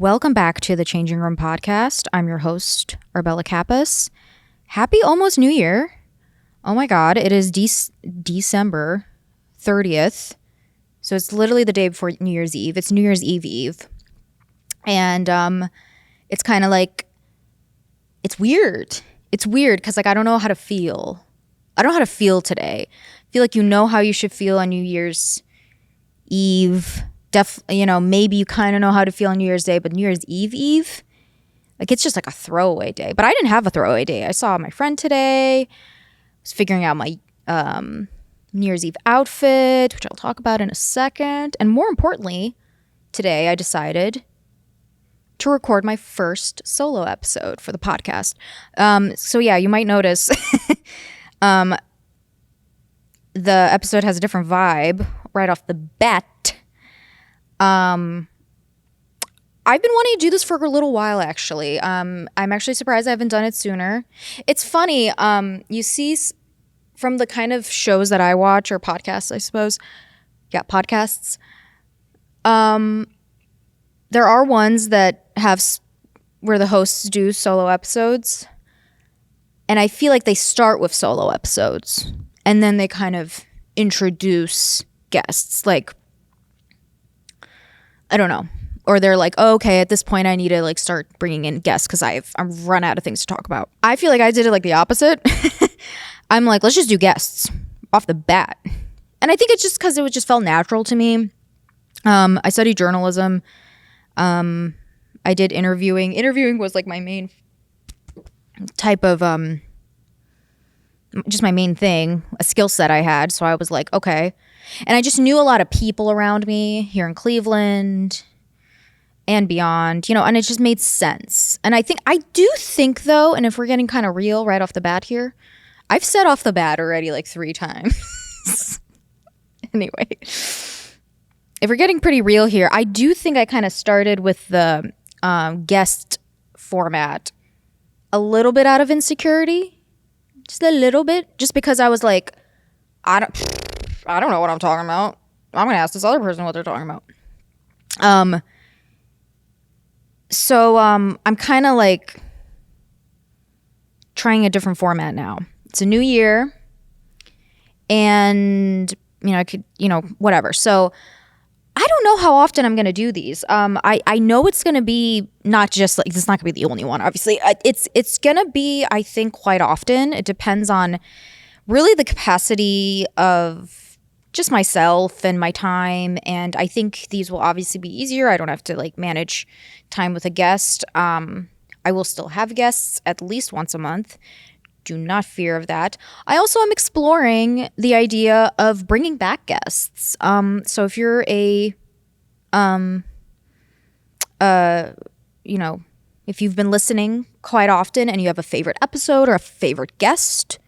Welcome back to the Changing Room podcast. I'm your host, Arbella Kappas. Happy almost New Year. Oh my God, it is December 30th. So it's literally the day before New Year's Eve. It's New Year's Eve. And it's kind of like, it's weird. It's weird because I don't know how to feel. I don't know how to feel today. I feel like you know how you should feel on New Year's Eve. Maybe you kind of know how to feel on New Year's Day, but New Year's Eve, it's just like a throwaway day. But I didn't have a throwaway day. I saw my friend today. I was figuring out my New Year's Eve outfit, which I'll talk about in a second. And more importantly, today I decided to record my first solo episode for the podcast. So yeah, you might notice the episode has a different vibe right off the bat. I've been wanting to do this for a little while, actually. I'm actually surprised I haven't done it sooner. It's funny, you see from the kind of shows that I watch, or podcasts, I suppose. Yeah, podcasts. There are ones that have where the hosts do solo episodes. And I feel like they start with solo episodes. And then they kind of introduce guests. Like, I don't know. Or they're like, oh, okay, at this point I need to start bringing in guests because I'm run out of things to talk about. I feel like I did it the opposite. I'm like, let's just do guests off the bat. And I think it's just because it just felt natural to me. I studied journalism. I did interviewing. Interviewing was my main type of, just my main thing, a skill set I had. So I was like, okay. And I just knew a lot of people around me here in Cleveland and beyond, and it just made sense. And I do think though, and if we're getting kind of real right off the bat here, I've said off the bat already 3 times. Anyway, if we're getting pretty real here, I do think I kind of started with the guest format a little bit out of insecurity, just a little bit, just because I was like, I don't know what I'm talking about. I'm going to ask this other person what they're talking about. So I'm kind of trying a different format now. It's a new year and, I could, whatever. So I don't know how often I'm going to do these. I know it's going to be not just it's not going to be the only one, obviously. It's going to be, I think, quite often. It depends on really the capacity of just myself and my time. And I think these will obviously be easier. I don't have to manage time with a guest. I will still have guests at least once a month. Do not fear of that. I also am exploring the idea of bringing back guests. So if you're if you've been listening quite often and you have a favorite episode or a favorite guest,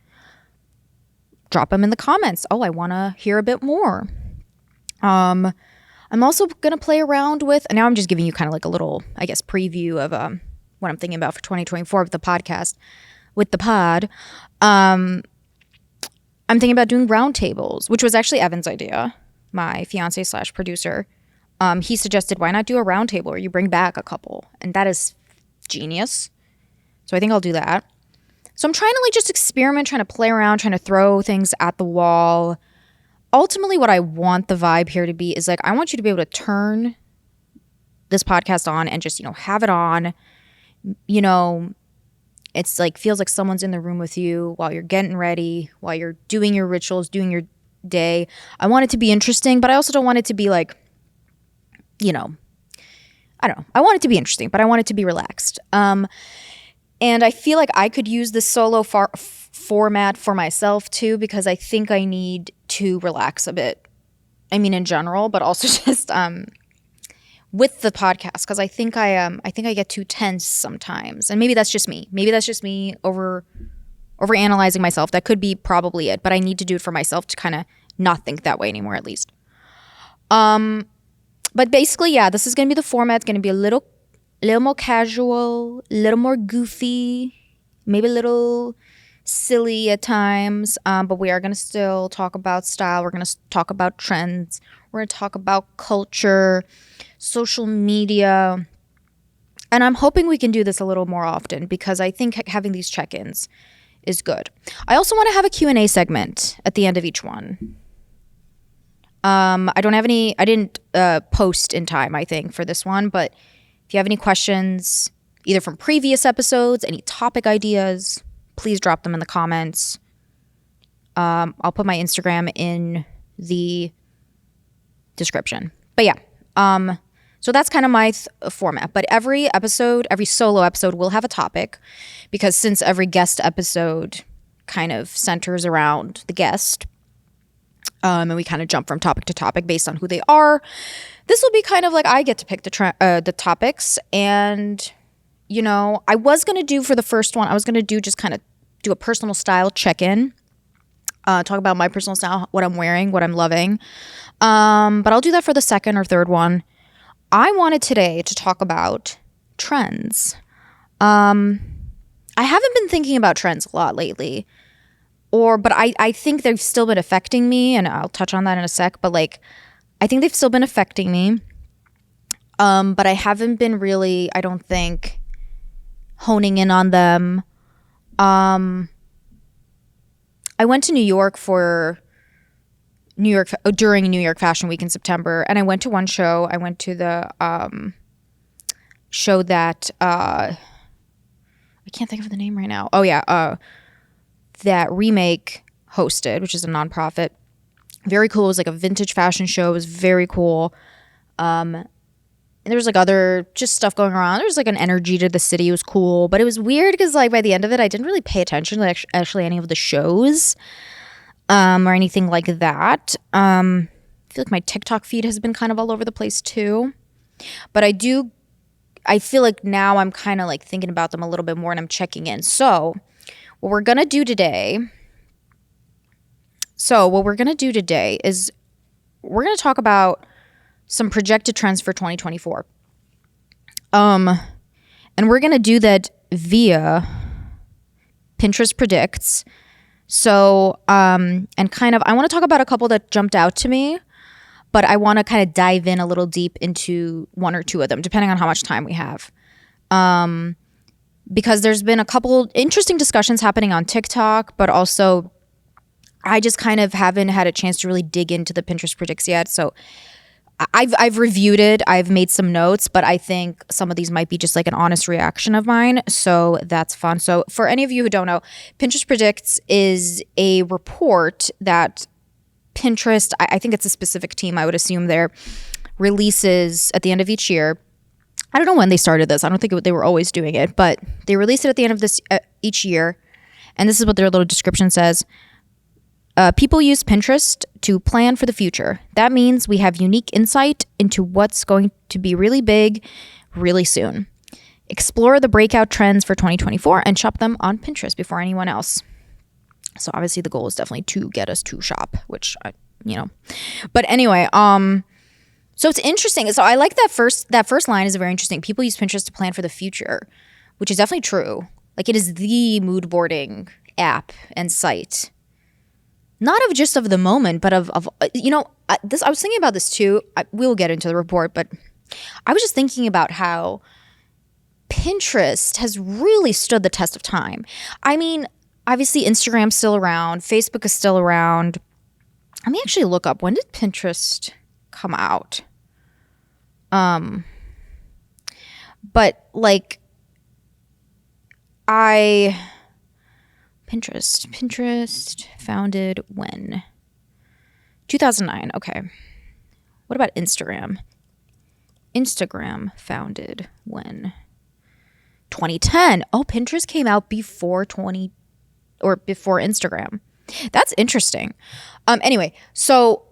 drop them in the comments. Oh, I want to hear a bit more. I'm also going to play around with, and now I'm just giving you kind of a little, I guess, preview of what I'm thinking about for 2024 with the podcast. With the pod, I'm thinking about doing roundtables, which was actually Evan's idea, my fiance / producer. He suggested, why not do a roundtable where you bring back a couple? And that is genius. So I think I'll do that. So I'm trying to just experiment, trying to play around, trying to throw things at the wall. Ultimately, what I want the vibe here to be is I want you to be able to turn this podcast on and just, have it on, It's feels like someone's in the room with you while you're getting ready, while you're doing your rituals, doing your day. I want it to be interesting, but I also don't want it to be I don't know. I want it to be interesting, but I want it to be relaxed. And I feel like I could use this solo format for myself too, because I think I need to relax a bit. I mean, in general, but also just with the podcast, because I think I get too tense sometimes, and maybe that's just me. Maybe that's just me over analyzing myself. That could be probably it, but I need to do it for myself to kind of not think that way anymore, at least. But basically, yeah, this is gonna be the format. It's gonna be a little more casual, a little more goofy, maybe a little silly at times. But we are gonna still talk about style. We're gonna talk about trends. We're gonna talk about culture, social media, And I'm hoping we can do this a little more often because I think having these check-ins is good. I also want to have a Q&A segment at the end of each one. I didn't post in time, I think, for this one, but if you have any questions, either from previous episodes, any topic ideas, please drop them in the comments. I'll put my Instagram in the description. But yeah, so that's kind of my format. But every solo episode will have a topic, because since every guest episode kind of centers around the guest, and we kind of jump from topic to topic based on who they are, this will be kind of like I get to pick the topics. And, you know, I was going to do for the first one, I was going to just kind of do a personal style check-in, talk about my personal style, what I'm wearing, what I'm loving. But I'll do that for the second or third one. I wanted today to talk about trends. I haven't been thinking about trends a lot lately. But I think they've still been affecting me, and I'll touch on that in a sec, but like, I think they've still been affecting me. But I haven't been really, I don't think, honing in on them. I went to New York during New York Fashion Week in September, and I went to one show. I went to the show that, I can't think of the name right now. Oh yeah, that Remake hosted, which is a nonprofit. Very cool. It was like a vintage fashion show. It was very cool. And there was like other just stuff going around. There was like an energy to the city. It was cool. But it was weird because like by the end of it, I didn't really pay attention to actually any of the shows or anything like that. I feel like my TikTok feed has been kind of all over the place too. But I feel like now I'm kind of like thinking about them a little bit more, and I'm checking in. So what we're going to do today is we're going to talk about some projected trends for 2024. And we're going to do that via Pinterest Predicts. So, and kind of, I want to talk about a couple that jumped out to me, but I want to kind of dive in a little deep into one or two of them, depending on how much time we have. Because there's been a couple interesting discussions happening on TikTok, but also I just kind of haven't had a chance to really dig into the Pinterest Predicts yet. So I've reviewed it. I've made some notes, but I think some of these might be just like an honest reaction of mine. So that's fun. So for any of you who don't know, Pinterest Predicts is a report that Pinterest, I think it's a specific team, I would assume there, releases at the end of each year. I don't know when they started this. I don't think they were always doing it, but they release it at the end of this each year. And this is what their little description says. People use Pinterest to plan for the future. That means we have unique insight into what's going to be really big really soon. Explore the breakout trends for 2024 and shop them on Pinterest before anyone else. So obviously the goal is definitely to get us to shop, which, But anyway, so it's interesting. So I like that first line is very interesting. People use Pinterest to plan for the future, which is definitely true. Like, it is the mood boarding app and site. Not of just of the moment, but of this. I was thinking about this too. We'll get into the report, but I was just thinking about how Pinterest has really stood the test of time. I mean, obviously Instagram's still around. Facebook is still around. Let me actually look up, when did Pinterest come out? But like, Pinterest founded when? 2009. Okay. What about Instagram? Instagram founded when? 2010. Oh, Pinterest came out before Instagram. That's interesting. Anyway, so,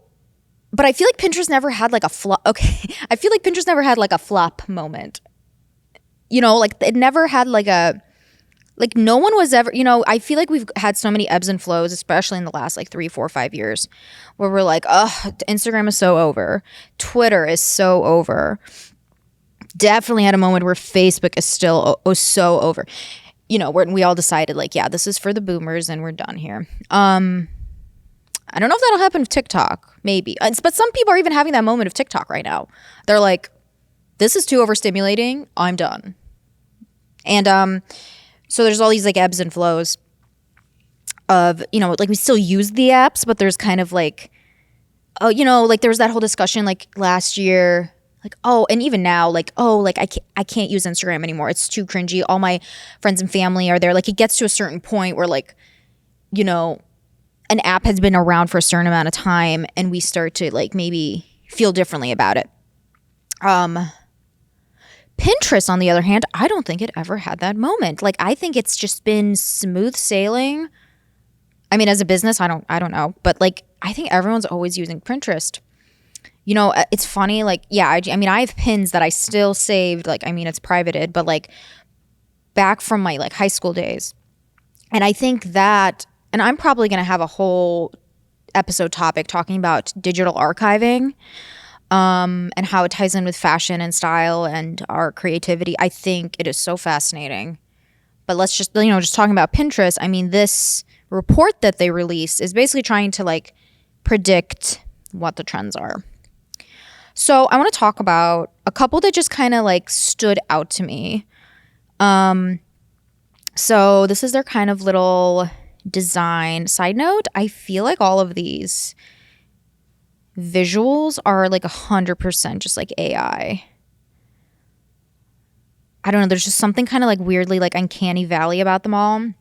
but I feel like Pinterest never had like a flop. Okay. I feel like Pinterest never had like a flop moment. Like it never had like no one was ever, I feel like we've had so many ebbs and flows, especially in the last like 3, 4, 5 years, where we're like, oh, Instagram is so over. Twitter is so over. Definitely had a moment where Facebook is still so over. When we all decided like, yeah, this is for the boomers and we're done here. I don't know if that'll happen with TikTok, maybe. But some people are even having that moment of TikTok right now. They're like, this is too overstimulating. I'm done. And so there's all these like ebbs and flows of, like we still use the apps, but there's kind of like, oh, like there was that whole discussion like last year, like, oh, and even now, like, oh, like I can't use Instagram anymore. It's too cringy. All my friends and family are there. Like it gets to a certain point where like, an app has been around for a certain amount of time and we start to like maybe feel differently about it. Pinterest, on the other hand, I don't think it ever had that moment. Like I think it's just been smooth sailing. I mean, as a business, I don't know, but like I think everyone's always using Pinterest. It's funny. Like, yeah, I mean, I have pins that I still saved. Like, I mean, it's privated, but like back from my like high school days. And I think that, and I'm probably going to have a whole episode topic talking about digital archiving, and how it ties in with fashion and style and our creativity. I think it is so fascinating. But let's just, just talking about Pinterest. I mean, this report that they released is basically trying to like predict what the trends are. So I want to talk about a couple that just kind of like stood out to me. So this is their kind of little design. Side note, I feel like all of these visuals are like 100% just like AI. I don't know. There's just something kind of like weirdly like uncanny valley about them all.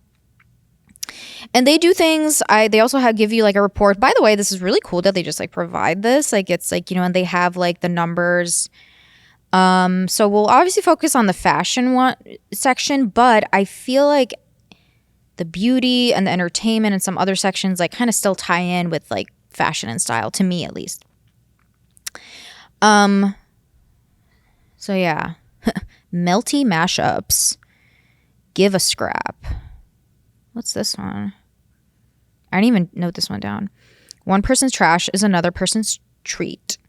And they do things. They also give you like a report. By the way, this is really cool that they just like provide this. Like it's like, and they have like the numbers. So we'll obviously focus on the fashion section, but I feel like the beauty and the entertainment and some other sections like kind of still tie in with like fashion and style, to me at least. So yeah. Melty mashups. Give a scrap. What's this one? I didn't even note this one down. One person's trash is another person's treat.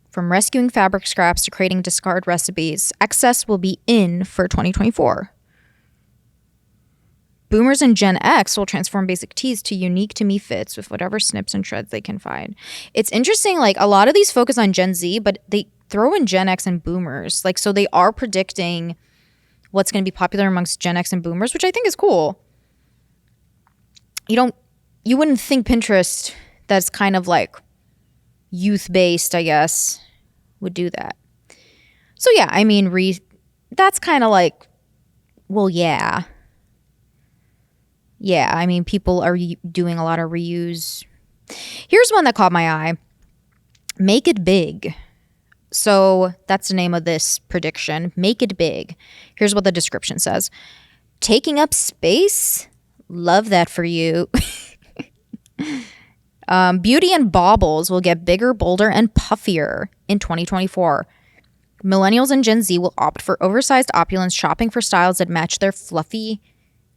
From rescuing fabric scraps to creating discard recipes, excess will be in for 2024. Boomers and Gen X will transform basic tees to unique to me fits with whatever snips and shreds they can find. It's interesting, like a lot of these focus on Gen Z, but they throw in Gen X and Boomers. Like, so they are predicting what's going to be popular amongst Gen X and Boomers, which I think is cool. You wouldn't think Pinterest, that's kind of like youth-based, I guess, would do that. So yeah, I mean, that's kind of like, well, yeah. Yeah, I mean, people are doing a lot of reuse. Here's one that caught my eye. Make it big. So that's the name of this prediction. Make it big. Here's what the description says. Taking up space? Love that for you. Beauty and baubles will get bigger, bolder, and puffier in 2024. Millennials and Gen Z will opt for oversized opulence, shopping for styles that match their fluffy,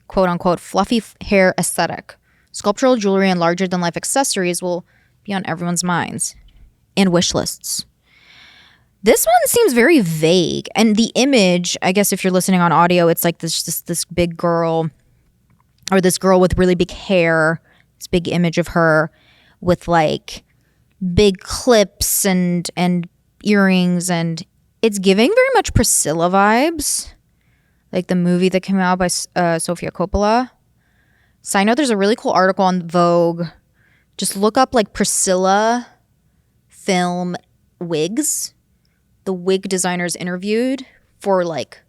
quote-unquote, fluffy hair aesthetic. Sculptural jewelry and larger-than-life accessories will be on everyone's minds and wish lists. This one seems very vague. And the image, I guess if you're listening on audio, it's like this big girl, or this girl with really big hair, this big image of her with like big clips and earrings, and it's giving very much Priscilla vibes, like the movie that came out by Sofia Coppola. Side note, there's a really cool article on Vogue. Just look up like Priscilla film wigs. The wig designers interviewed for like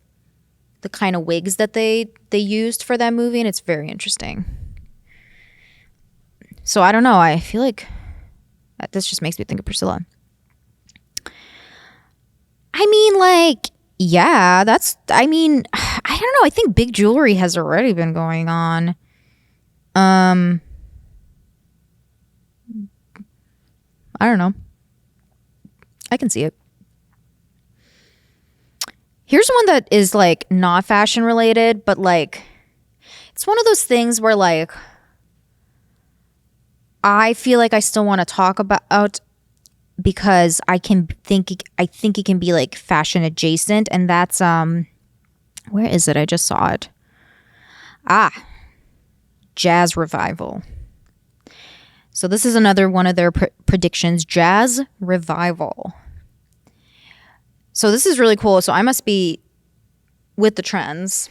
the kind of wigs that they used for that movie, and it's very interesting. So I don't know. I feel like this just makes me think of Priscilla. I mean, like, yeah, I don't know. I think big jewelry has already been going on. I don't know. I can see it. Here's one that is like not fashion related, but like it's one of those things where like I feel like I still want to talk about because I think it can be like fashion adjacent, and that's where is it? I just saw it. Jazz revival. So this is another one of their predictions, jazz revival. So this is really cool. So I must be with the trends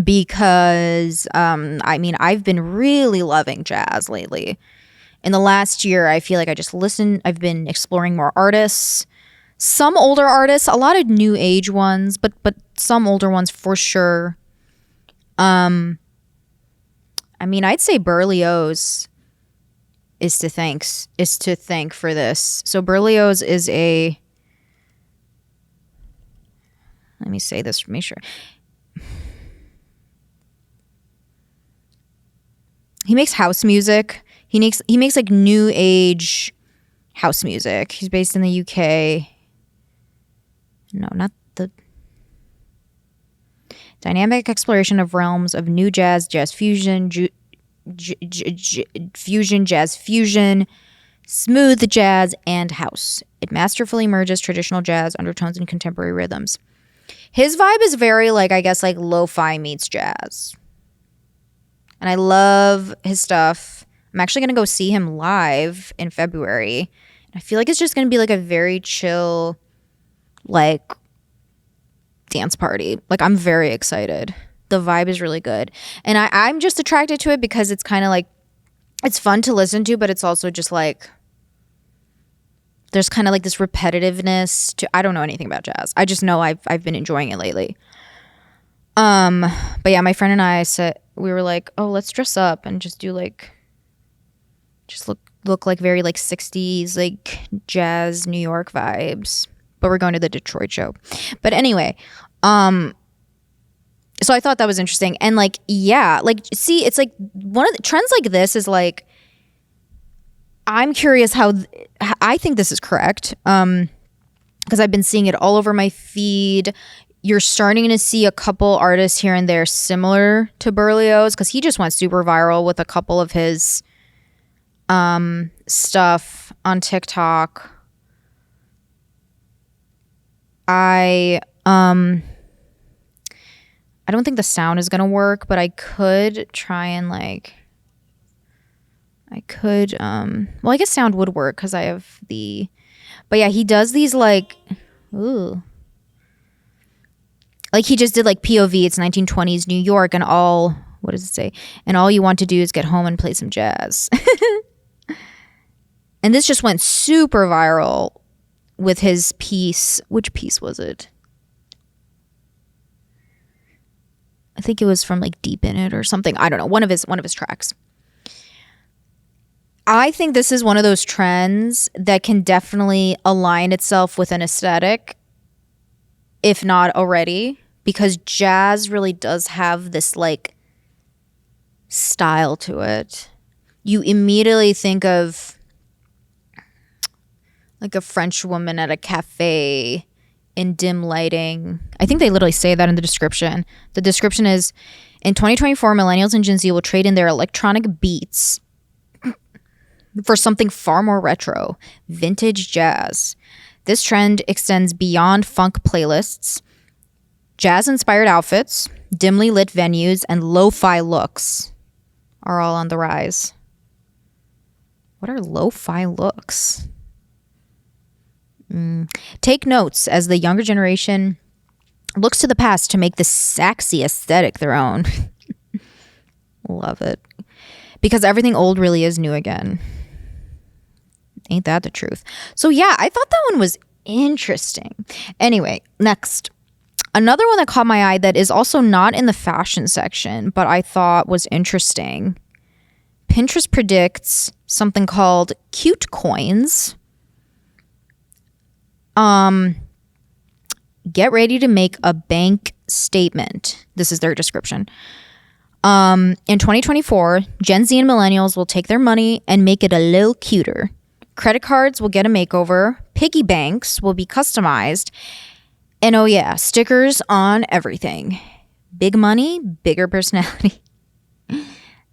because I mean, I've been really loving jazz lately. In the last year, I feel like I've been exploring more artists, some older artists, a lot of new age ones, but some older ones for sure. I mean, I'd say Berlioz is to thank for this. So Berlioz is let me say this to make sure. He makes house music. He makes like new age house music. He's based in the UK. No, not the dynamic exploration of realms of new jazz, jazz fusion, jazz fusion, smooth jazz, and house. It masterfully merges traditional jazz undertones and contemporary rhythms. His vibe is very like, I guess, like lo-fi meets jazz. And I love his stuff. I'm actually going to go see him live in February. I feel like it's just going to be like a very chill, like, dance party. Like, I'm very excited. The vibe is really good. And I'm just attracted to it because it's kind of like, it's fun to listen to, but it's also just like, there's kind of like this repetitiveness to, I don't know anything about jazz. I just know I've been enjoying it lately. But yeah, my friend and I we were like, oh, let's dress up and just do like, just look like very like 60s like jazz New York vibes. But we're going to the Detroit show. But anyway, so I thought that was interesting. And like, yeah, like, see, it's like one of the trends like this is like, I'm curious how I think this is correct. Because I've been seeing it all over my feed. You're starting to see a couple artists here and there similar to Berlioz because he just went super viral with a couple of his stuff on TikTok. I don't think the sound is gonna work, but I could try and like well, I guess sound would work because I have but yeah, he does these like like he just did like POV, it's 1920s New York, and what does it say? And all you want to do is get home and play some jazz. And this just went super viral with his piece. Which piece was it? I think it was from like Deep in It or something. I don't know. One of his tracks. I think this is one of those trends that can definitely align itself with an aesthetic, if not already, because jazz really does have this like style to it. You immediately think of like a French woman at a cafe in dim lighting. I think they literally say that in the description. The description is, in 2024, millennials and Gen Z will trade in their electronic beats for something far more retro, vintage jazz. This trend extends beyond funk playlists. Jazz-inspired outfits, dimly lit venues, and lo-fi looks are all on the rise. What are lo-fi looks? Take notes as the younger generation looks to the past to make the sexy aesthetic their own. Love it. Because everything old really is new again. Ain't that the truth? So yeah, I thought that one was interesting. Anyway, next. Another one that caught my eye that is also not in the fashion section, but I thought was interesting. Pinterest predicts something called cute coins. Get ready to make a bank statement. This is their description. In 2024, Gen Z and millennials will take their money and make it a little cuter. Credit cards will get a makeover. Piggy banks will be customized. And oh yeah, stickers on everything. Big money, bigger personality.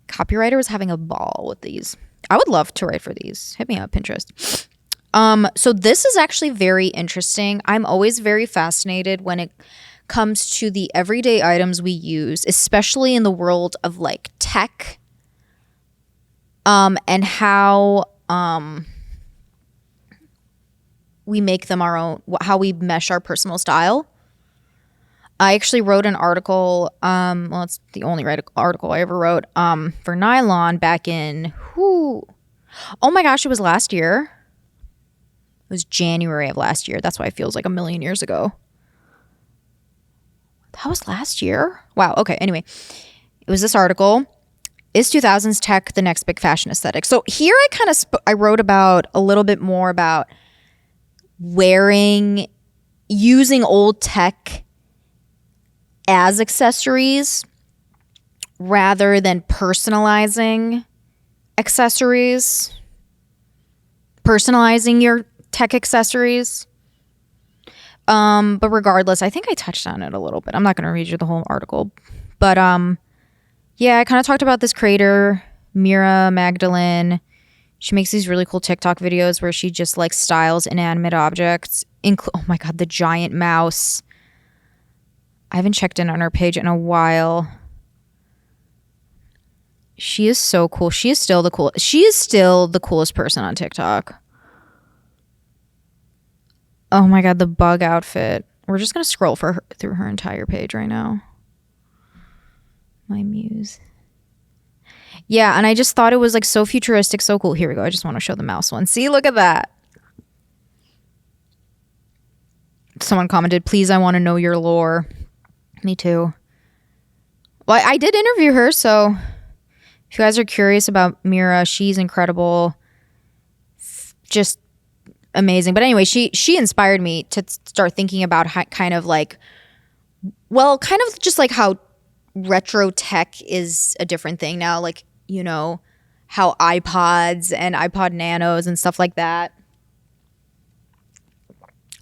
Copywriter was having a ball with these. I would love to write for these. Hit me up, Pinterest. So this is actually very interesting. I'm always very fascinated when it comes to the everyday items we use, especially in the world of like tech, and how we make them our own, how we mesh our personal style. I actually wrote an article. Well, it's the only article I ever wrote. For Nylon back in oh my gosh, it was last year. It was January of last year. That's why it feels like a million years ago. That was last year? Wow. Okay. Anyway, it was this article. Is 2000s tech the next big fashion aesthetic? So here I kind of I wrote about a little bit more about using old tech as accessories rather than personalizing accessories, personalizing your tech accessories. But regardless, I think I touched on it a little bit. I'm not going to read you the whole article, but yeah, I kind of talked about this creator, Mira Magdalene. She makes these really cool TikTok videos where she just like styles inanimate objects. Oh my God, the giant mouse. I haven't checked in on her page in a while. She is so cool. She is still the coolest person on TikTok. Oh my God, the bug outfit. We're just going to scroll through her entire page right now. My muse. Yeah, and I just thought it was like so futuristic, so cool. Here we go. I just want to show the mouse one. See, look at that. Someone commented, please, I want to know your lore. Me too. Well, I did interview her, so if you guys are curious about Mira, she's incredible. Just amazing. But anyway, she inspired me to start thinking about kind of just like how retro tech is a different thing now. Like, you know, how iPods and iPod Nanos and stuff like that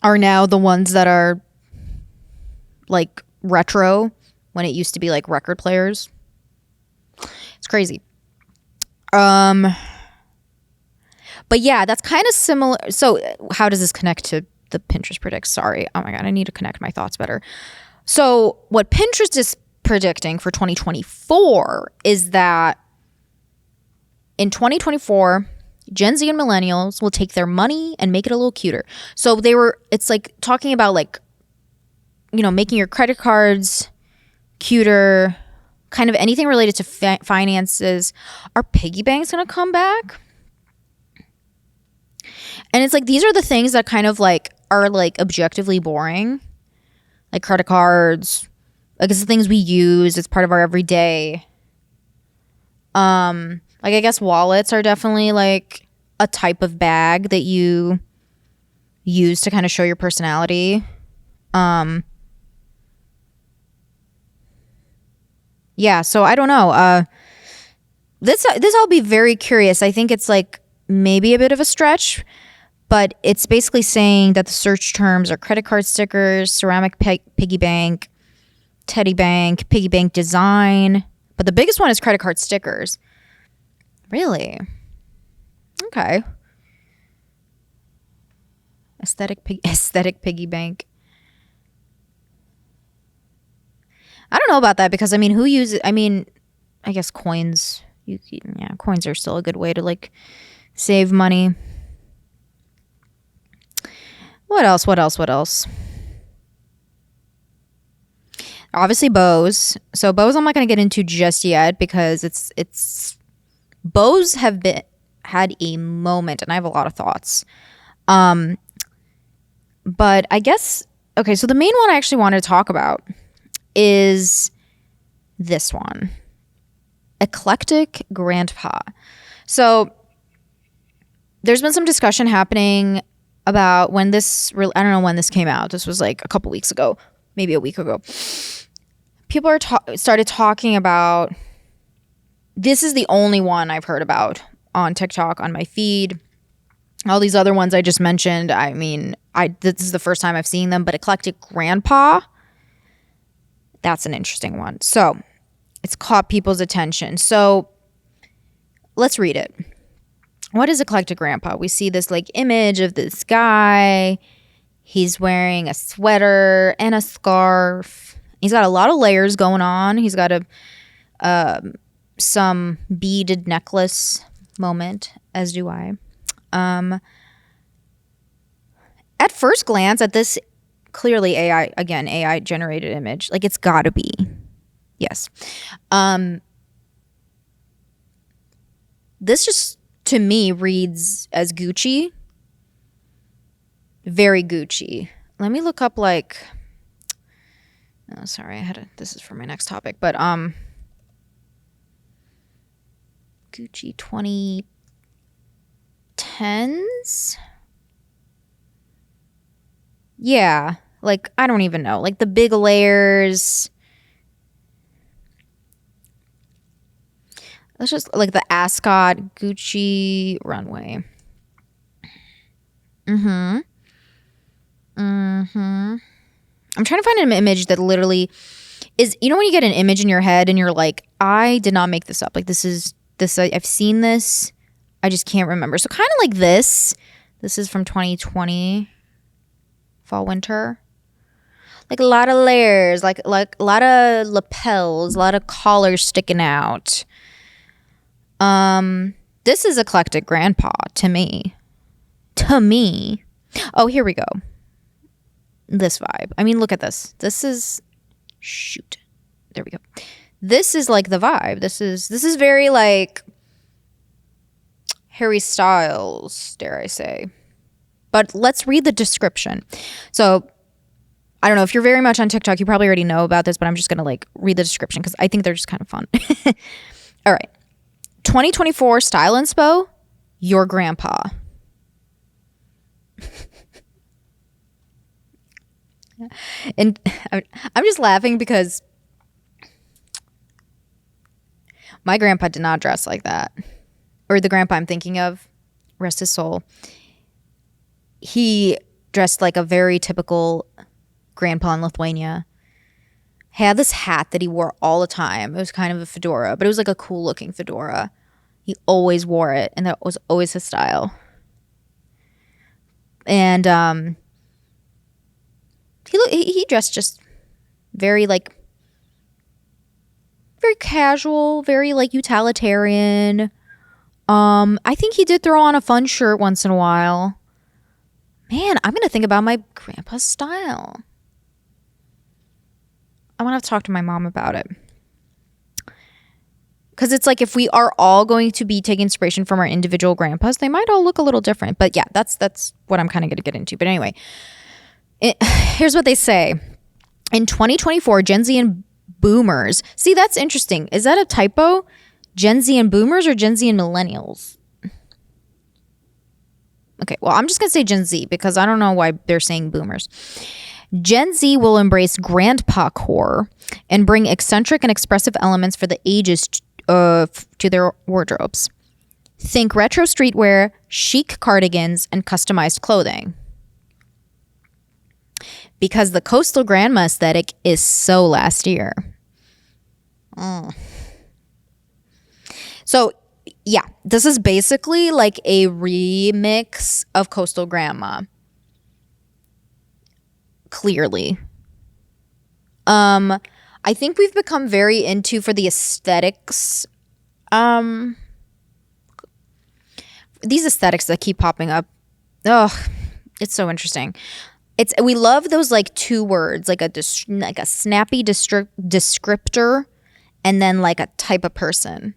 are now the ones that are like retro when it used to be like record players. It's crazy. But yeah, that's kind of similar. So how does this connect to the Pinterest predicts? Sorry. Oh my God, I need to connect my thoughts better. So what Pinterest is predicting for 2024 is that in 2024, Gen Z and millennials will take their money and make it a little cuter. So it's like talking about like, you know, making your credit cards cuter, kind of anything related to finances. Are piggy banks going to come back? And it's like, these are the things that kind of like are like objectively boring, like credit cards, like it's the things we use. It's part of our everyday. Like I guess wallets are definitely like a type of bag that you use to kind of show your personality. Yeah, so I don't know. This I'll be very curious. I think it's like maybe a bit of a stretch, but it's basically saying that the search terms are credit card stickers, ceramic piggy bank, teddy bank, piggy bank design. But the biggest one is credit card stickers. Really? Okay. Aesthetic piggy bank. I don't know about that because I mean, I guess coins. Coins are still a good way to like save money. What else? Obviously bows. So bows I'm not going to get into just yet because it's bows have had a moment and I have a lot of thoughts. But I guess, okay, so the main one I actually wanted to talk about is this one. Eclectic Grandpa. So there's been some discussion happening about when this, I don't know when this came out. This was like a couple weeks ago, maybe a week ago. People are started talking about, this is the only one I've heard about on TikTok, on my feed. All these other ones I just mentioned, I mean, this is the first time I've seen them, but Eclectic Grandpa, that's an interesting one. So it's caught people's attention. So let's read it. What is Eclectic Grandpa? We see this like image of this guy. He's wearing a sweater and a scarf. He's got a lot of layers going on. He's got some beaded necklace moment, as do I. At first glance at this clearly AI, again, AI generated image. Like, it's gotta be. Yes. This just, to me, reads as Gucci. Very Gucci. Let me look up, like, oh, sorry, this is for my next topic, but Gucci 2010s. Yeah, like, I don't even know. Like, the big layers. Let's just, like, the Ascot Gucci runway. I'm trying to find an image that literally is, you know, when you get an image in your head and you're like, I did not make this up. Like, I've seen this. I just can't remember. So kind of like this. This is from 2020. Fall, winter. Like, a lot of layers. Like a lot of lapels. A lot of collars sticking out. This is eclectic grandpa to me. Oh, here we go. This vibe. I mean, look at this. This is, shoot. There we go. This is like the vibe. This is very like Harry Styles, dare I say. But let's read the description. So I don't know if you're very much on TikTok, you probably already know about this, but I'm just going to like read the description because I think they're just kind of fun. All right. 2024 Style Inspo, your grandpa. And I'm just laughing because my grandpa did not dress like that. Or the grandpa I'm thinking of, rest his soul. He dressed like a very typical grandpa in Lithuania. He had this hat that he wore all the time. It was kind of a fedora, but it was like a cool looking fedora. He always wore it, and that was always his style. And he dressed just very like very casual, very like utilitarian. I think he did throw on a fun shirt once in a while. Man, I'm gonna think about my grandpa's style. I'm gonna have to talk to my mom about it. Because it's like if we are all going to be taking inspiration from our individual grandpas, they might all look a little different. But yeah, that's what I'm kind of going to get into. But anyway, here's what they say. In 2024, Gen Z and boomers. See, that's interesting. Is that a typo? Gen Z and boomers or Gen Z and millennials? Okay, well, I'm just going to say Gen Z because I don't know why they're saying boomers. Gen Z will embrace grandpa core and bring eccentric and expressive elements for the ages to their wardrobes. Think retro streetwear, chic cardigans, and customized clothing. Because the coastal grandma aesthetic is so last year. So, yeah, this is basically like a remix of Coastal Grandma. Clearly. I think we've become very into, for the aesthetics, these aesthetics that keep popping up. Oh, it's so interesting. We love those like two words, like a snappy descriptor, and then like a type of person.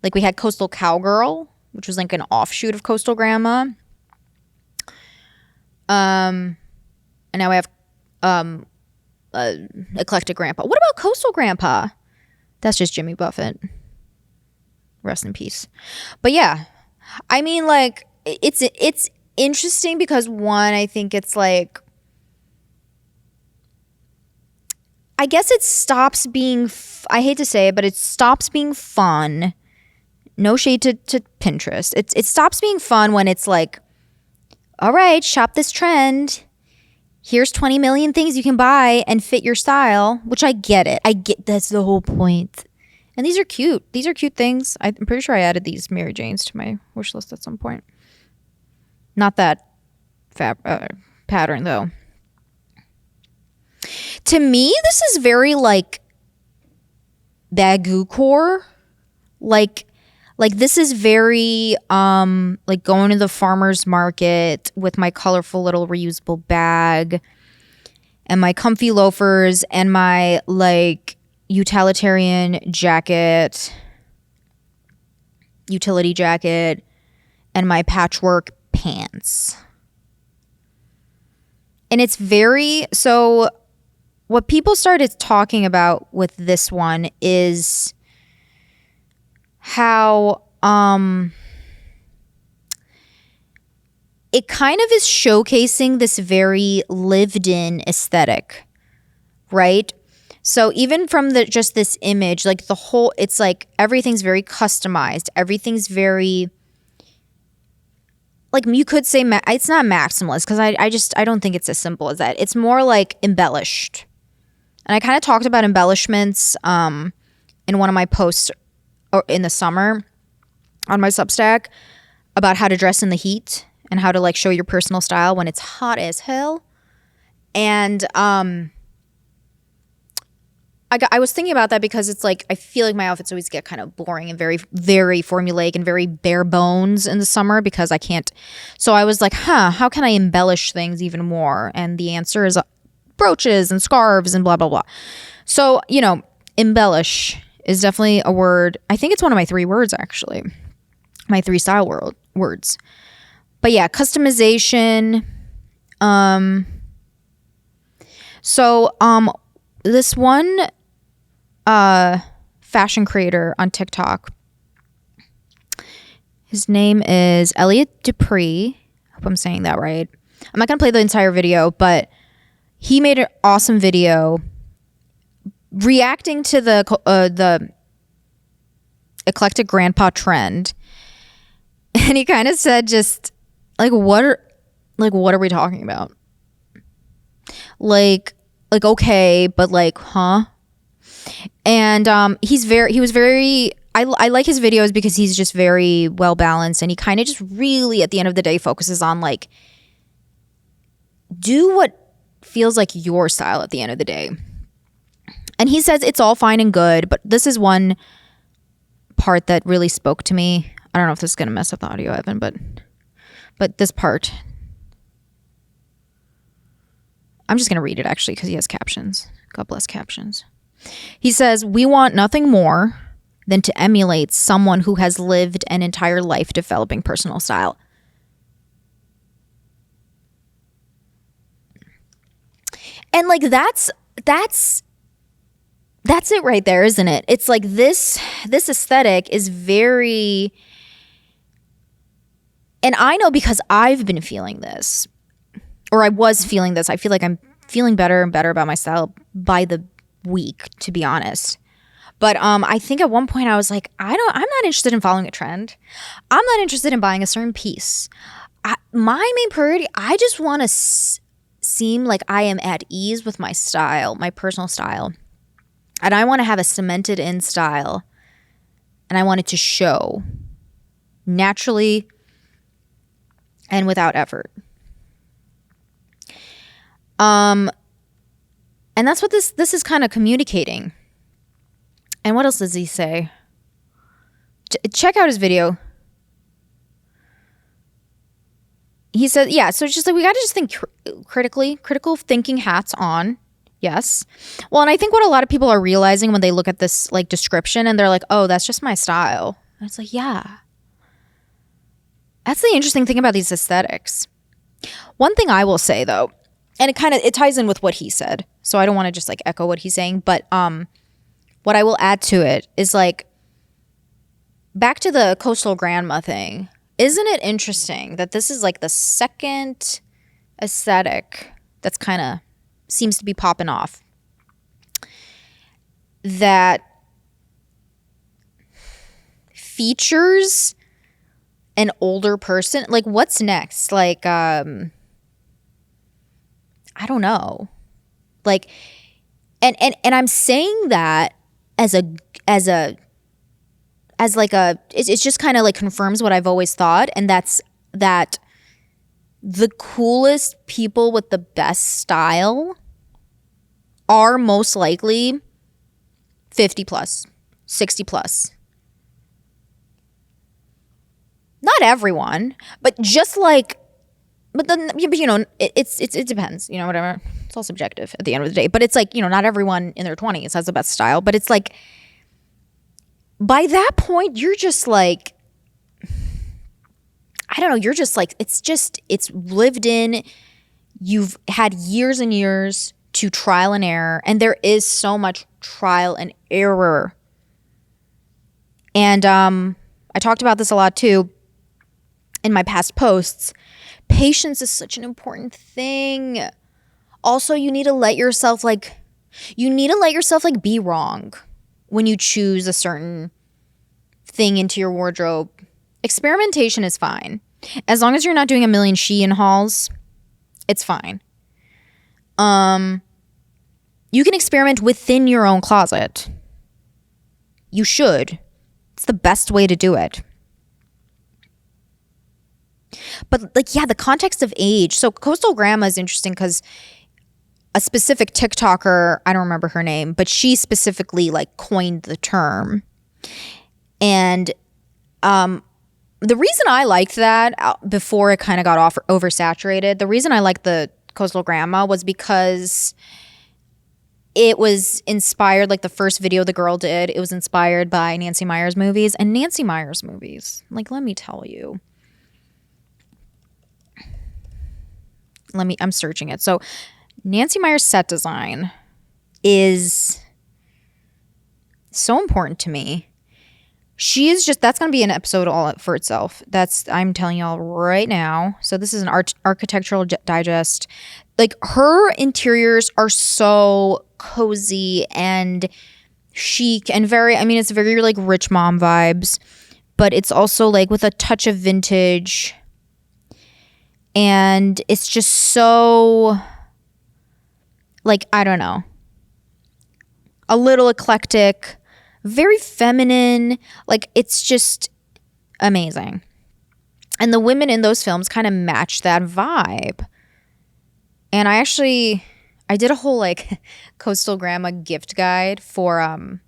Like we had Coastal Cowgirl, which was like an offshoot of Coastal Grandma. And now we have Eclectic Grandpa. What about Coastal Grandpa? That's just Jimmy Buffett. Rest in peace. But yeah, I mean, like it's interesting because one, I think it's like, I guess it stops being, I hate to say it, but it stops being fun. No shade to Pinterest. It stops being fun when it's like, all right, shop this trend. Here's 20 million things you can buy and fit your style, which I get it. That's the whole point. And these are cute. These are cute things. I'm pretty sure I added these Mary Janes to my wish list at some point. Not that pattern, though. To me, this is very, like, Bagoo core. Like this is very, like, going to the farmer's market with my colorful little reusable bag. and my comfy loafers and my like utility jacket and my patchwork pants. And it's very, so what people started talking about with this one is how it kind of is showcasing this very lived in aesthetic, right? So even from just this image, like the whole, it's like everything's very customized. Everything's very, like you could say, it's not maximalist because I don't think it's as simple as that. It's more like embellished. And I kind of talked about embellishments in one of my posts in the summer on my Substack about how to dress in the heat and how to like show your personal style when it's hot as hell. And I was thinking about that because it's like I feel like my outfits always get kind of boring and very, very formulaic and very bare bones in the summer because I can't. So I was like, how can I embellish things even more? And the answer is brooches and scarves and blah, blah, blah. So, you know, embellish is definitely a word. I think it's one of my 3 words, actually. My 3 style words. But yeah, customization. So this one fashion creator on TikTok, his name is Elliot Dupree. I hope I'm saying that right. I'm not going to play the entire video, but he made an awesome video reacting to the eclectic grandpa trend. And he kind of said just like what are we talking about? Like okay, but like, huh? And he was very I like his videos because he's just very well balanced, and he kind of just really at the end of the day focuses on like do what feels like your style at the end of the day. And he says it's all fine and good, but this is one part that really spoke to me. I don't know if this is going to mess up the audio, Evan, but this part, I'm just going to read it actually because he has captions. God bless captions. He says, "We want nothing more than to emulate someone who has lived an entire life developing personal style." And like that's it right there, isn't it? It's like this aesthetic is very, and I know because I've been feeling this, or I was feeling this. I feel like I'm feeling better and better about my style by the week, to be honest. But I think at one point I was like, I'm not interested in following a trend. I'm not interested in buying a certain piece. My main priority, I just want to seem like I am at ease with my style, my personal style. And I want to have a cemented in style. And I want it to show naturally and without effort. And that's what this is kind of communicating. And what else does he say? Check out his video. He said, yeah, so it's just like we got to just think critical thinking hats on. Yes. Well, and I think what a lot of people are realizing when they look at this like description and they're like, oh, that's just my style. And it's like, yeah. That's the interesting thing about these aesthetics. One thing I will say though, and it ties in with what he said, so I don't want to just like echo what he's saying, but what I will add to it is like back to the coastal grandma thing. Isn't it interesting that this is like the second aesthetic that's kind of seems to be popping off that features an older person? Like what's next? Like I don't know. Like, and I'm saying that as it just kind of like confirms what I've always thought. And that's that the coolest people with the best style are most likely 50 plus, 60 plus. Not everyone, but just like, but then, you know, it depends, you know, whatever. it's all subjective at the end of the day. But it's like, you know, not everyone in their 20s has the best style. But it's like, by that point, you're just like, I don't know, you're just like, it's lived in. You've had years and years to trial and error. And there is so much trial and error. And I talked about this a lot too in my past posts. Patience is such an important thing. Also, you need to let yourself be wrong when you choose a certain thing into your wardrobe. Experimentation is fine. As long as you're not doing a million Shein hauls, it's fine. You can experiment within your own closet. You should. It's the best way to do it. But like, yeah, the context of age. So coastal grandma is interesting because a specific TikToker, I don't remember her name, but she specifically like coined the term. And the reason I liked that before it kind of got oversaturated, the reason I liked the coastal grandma was because it was inspired, like the first video the girl did, it was inspired by Nancy Meyers movies. And Nancy Meyers movies, like, let me tell you. I'm searching it. So Nancy Meyers set design is so important to me. She is just, that's going to be an episode all for itself. I'm telling y'all right now. So this is an architectural digest. Like, her interiors are so cozy and chic and it's very like rich mom vibes, but it's also like with a touch of vintage. And it's just so, like, I don't know, a little eclectic, very feminine. Like, it's just amazing. And the women in those films kind of match that vibe. And I did a whole like coastal grandma gift guide for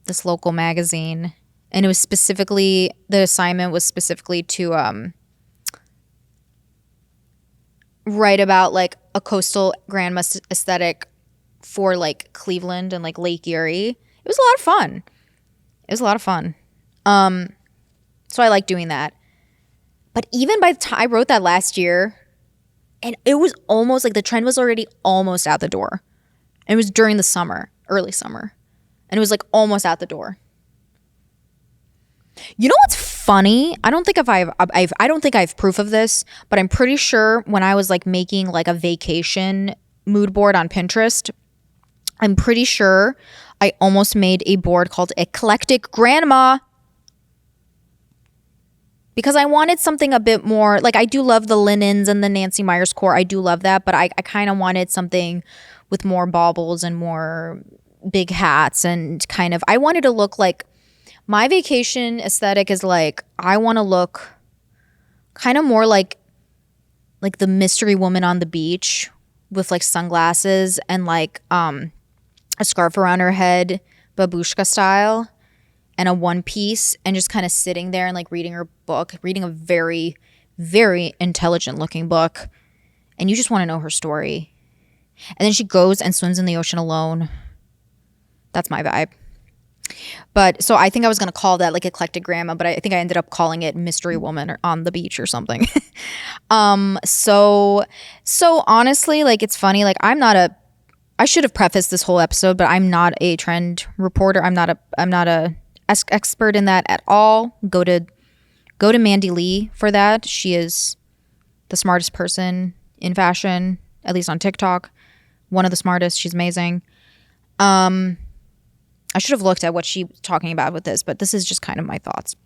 this local magazine. And it was the assignment was specifically to write about like a coastal grandma aesthetic for like Cleveland and like Lake Erie. It was a lot of fun. So I like doing that. But even by the time I wrote that last year, and it was almost like the trend was already almost out the door. It was during the summer, early summer. And it was like almost out the door. You know what's funny? I don't think I have proof of this, but I'm pretty sure when I was like making like a vacation mood board on Pinterest, I'm pretty sure I almost made a board called Eclectic Grandma, because I wanted something a bit more, like, I do love the linens and the Nancy Meyers core. I do love that, but I kind of wanted something with more baubles and more big hats, and kind of, I wanted to look like, my vacation aesthetic is like, I want to look kind of more like the mystery woman on the beach with like sunglasses and like a scarf around her head, babushka style, and a one piece, and just kind of sitting there and like reading her book, reading a very, very intelligent looking book. And you just want to know her story. And then she goes and swims in the ocean alone. That's my vibe. But so I think I was going to call that like Eclectic Grandma, but I think I ended up calling it Mystery Woman or on the beach or something. So honestly, like, it's funny. Like, I should have prefaced this whole episode, but I'm not a trend reporter. I'm not a expert in that at all. Go to Mandy Lee for that. She is the smartest person in fashion, at least on TikTok. One of the smartest. She's amazing. I should have looked at what she was talking about with this, but this is just kind of my thoughts.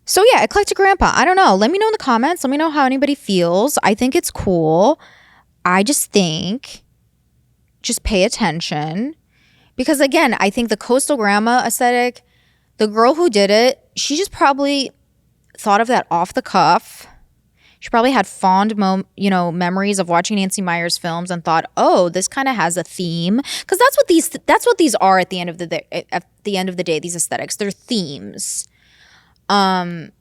So yeah, Eclectic Grandpa. I don't know. Let me know in the comments. Let me know how anybody feels. I think it's cool. I just think, just pay attention. Because again, I think the coastal grandma aesthetic, the girl who did it, she just probably thought of that off the cuff. She probably had fond memories of watching Nancy Meyers films and thought, oh, this kind of has a theme. Because that's what these are at the end of the day. At the end of the day, these aesthetics, they're themes. And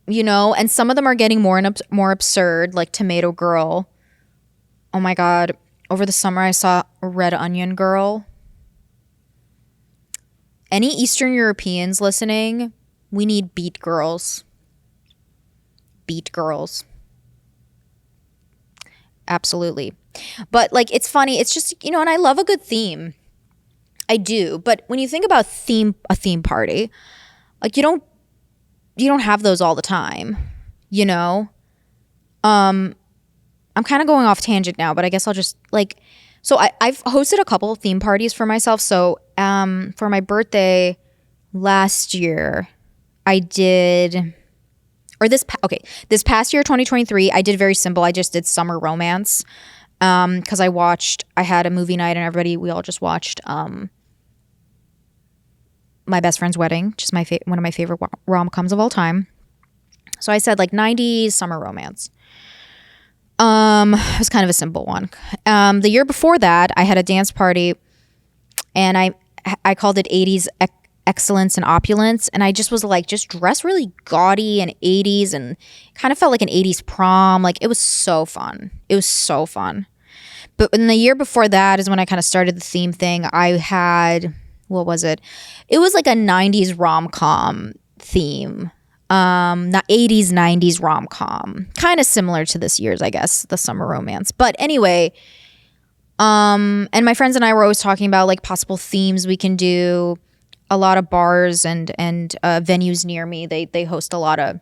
some of them are getting more and more absurd, like Tomato Girl, Oh my God. Over the summer, I saw Red Onion Girl. Any Eastern Europeans listening, we need beat girls. Beat girls. Absolutely. But like, it's funny. It's just, you know, and I love a good theme. I do. But when you think about a theme party, like you don't have those all the time, you know? I'm kind of going off tangent now, but I guess I'll just like, so I've hosted a couple of theme parties for myself. So for my birthday last year, I did, or this past year, 2023, I did very simple. I just did summer romance because I had a movie night and we all just watched My Best Friend's Wedding, which is one of my favorite rom-coms of all time. So I said like 90s summer romance. It was kind of a simple one. The year before that, I had a dance party, and I called it 80s excellence and opulence, and I just was like, just dress really gaudy and 80s, and kind of felt like an 80s prom. Like it was so fun. It was so fun. But in the year before that is when I kind of started the theme thing. I had, what was it? It was like a 90s rom-com theme. Not 80s, 90s rom-com, kind of similar to this year's, I guess, the summer romance. But anyway, and my friends and I were always talking about like possible themes we can do. A lot of bars and venues near me, they host a lot of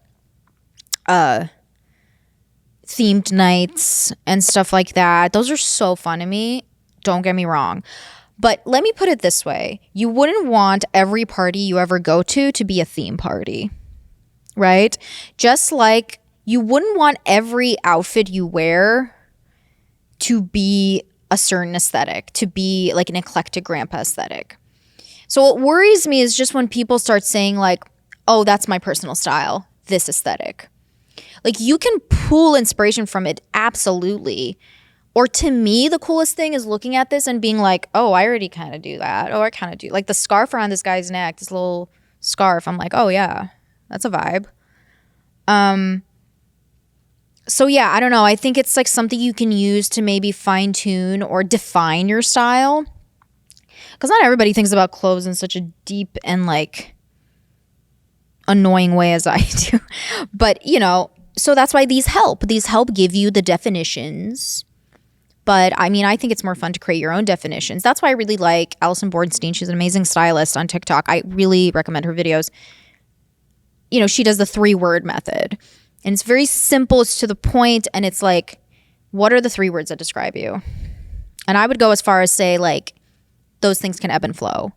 themed nights and stuff like that. Those are so fun to me. Don't get me wrong. But let me put it this way. You wouldn't want every party you ever go to be a theme party. Right? Just like you wouldn't want every outfit you wear to be a certain aesthetic, to be like an eclectic grandpa aesthetic. So what worries me is just when people start saying like, oh, that's my personal style, this aesthetic. Like you can pull inspiration from it, absolutely. Or to me, the coolest thing is looking at this and being like, oh, I already kind of do that. Oh, I kind of do. Like the scarf around this guy's neck, this little scarf. I'm like, oh yeah. That's a vibe. So yeah, I don't know. I think it's like something you can use to maybe fine tune or define your style. Because not everybody thinks about clothes in such a deep and like annoying way as I do. But you know, so that's why these help. These help give you the definitions. But I mean, I think it's more fun to create your own definitions. That's why I really like Alison Bornstein. She's an amazing stylist on TikTok. I really recommend her videos. You know, she does the 3-word method, and it's very simple. It's to the point, and it's like, what are the 3 words that describe you? And I would go as far as say like, those things can ebb and flow.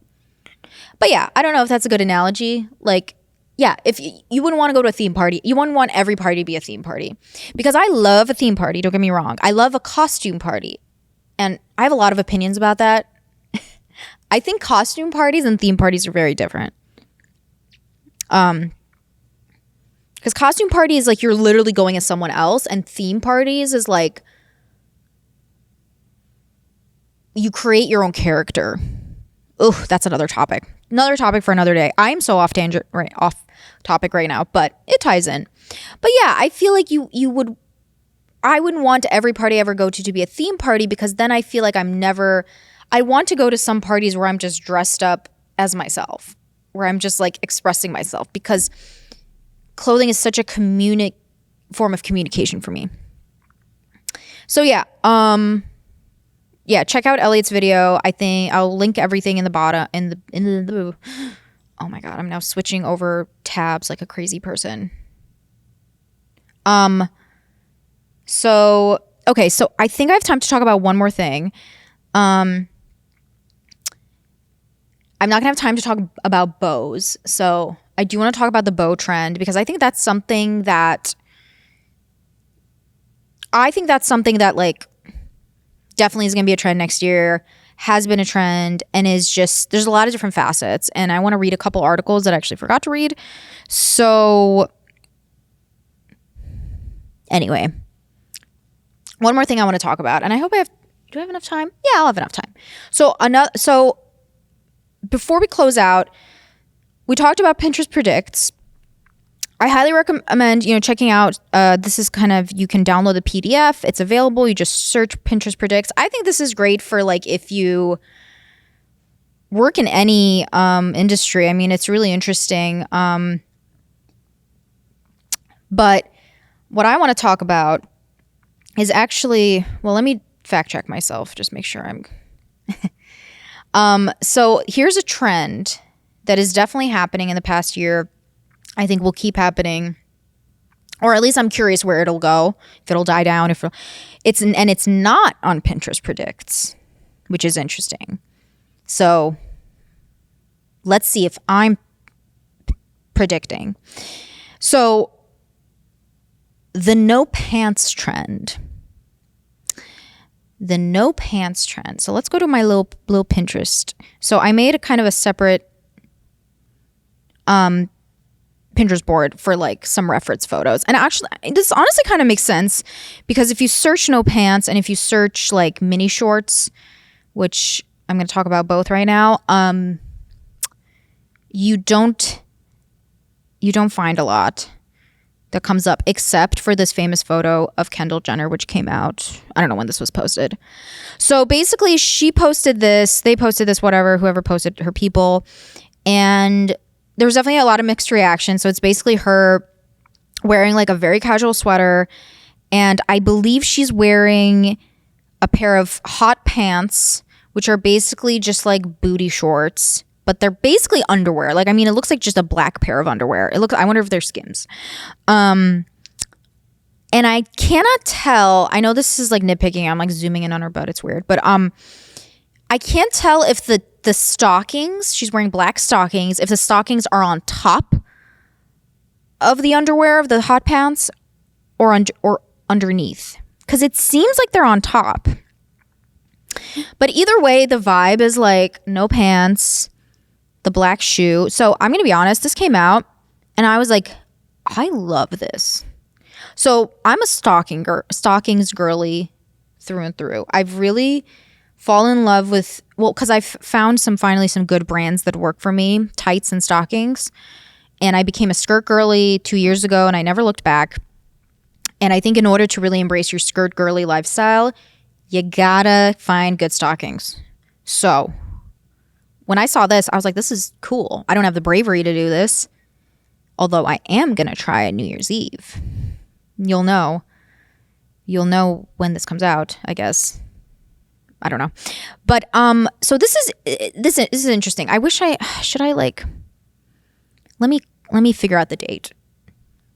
But yeah, I don't know if that's a good analogy. Like, yeah, if you wouldn't want to go to a theme party, you wouldn't want every party to be a theme party, because I love a theme party. Don't get me wrong. I love a costume party, and I have a lot of opinions about that. I think costume parties and theme parties are very different. Because costume party is like you're literally going as someone else, and theme parties is like you create your own character. Ugh, that's another topic. Another topic for another day. I'm so off topic right now, but it ties in. But yeah, I feel like I wouldn't want every party I ever go to be a theme party, because then I feel like I want to go to some parties where I'm just dressed up as myself, where I'm just like expressing myself, because clothing is such a form of communication for me. So yeah, check out Elliot's video. I think I'll link everything in the bottom oh my God, I'm now switching over tabs like a crazy person. So I think I have time to talk about one more thing. I'm not gonna have time to talk about bows. So I do want to talk about the bow trend, because I think that's something that like definitely is going to be a trend next year, has been a trend, and is just, there's a lot of different facets. And I want to read a couple articles that I actually forgot to read. So anyway, one more thing I want to talk about, and I hope do I have enough time? Yeah, I'll have enough time. So before we close out, we talked about Pinterest Predicts. I highly recommend, checking out. This is kind of, you can download the PDF. It's available. You just search Pinterest Predicts. I think this is great for like if you work in any industry. I mean, it's really interesting. But what I want to talk about is actually, well, let me fact check myself. Just make sure I'm. So here's a trend that is definitely happening in the past year. I think will keep happening, or at least I'm curious where it'll go, if it'll die down, it's not on Pinterest Predicts, which is interesting. So let's see if I'm predicting. So the no pants trend. The no pants trend. So let's go to my little Pinterest. So I made a kind of a separate Pinterest board for like some reference photos. And actually, this honestly kind of makes sense because if you search no pants and if you search like mini shorts, which I'm going to talk about both right now, you don't find a lot that comes up except for this famous photo of Kendall Jenner, which came out, I don't know when this was posted. So basically she posted this, they posted this, whatever, whoever posted, her people, and there was definitely a lot of mixed reaction. So it's basically her wearing like a very casual sweater. And I believe she's wearing a pair of hot pants, which are basically just like booty shorts, but they're basically underwear. Like, I mean, it looks like just a black pair of underwear. I wonder if they're Skims. And I cannot tell, I know this is like nitpicking. I'm like zooming in on her butt. It's weird. But I can't tell if the stockings, she's wearing black stockings, if the stockings are on top of the underwear of the hot pants or underneath, because it seems like they're on top. But either way, the vibe is like no pants, the black shoe. So I'm gonna be honest, this came out and I was like, I love this. So I'm a stockings girly through and through. I've really fallen in love with, well, because I've found finally some good brands that work for me, tights and stockings. And I became a skirt girly 2 years ago and I never looked back. And I think in order to really embrace your skirt girly lifestyle, you gotta find good stockings. So when I saw this, I was like, this is cool. I don't have the bravery to do this. Although I am gonna try it New Year's Eve. You'll know when this comes out, I guess. I don't know. But so this is interesting. I wish let me figure out the date.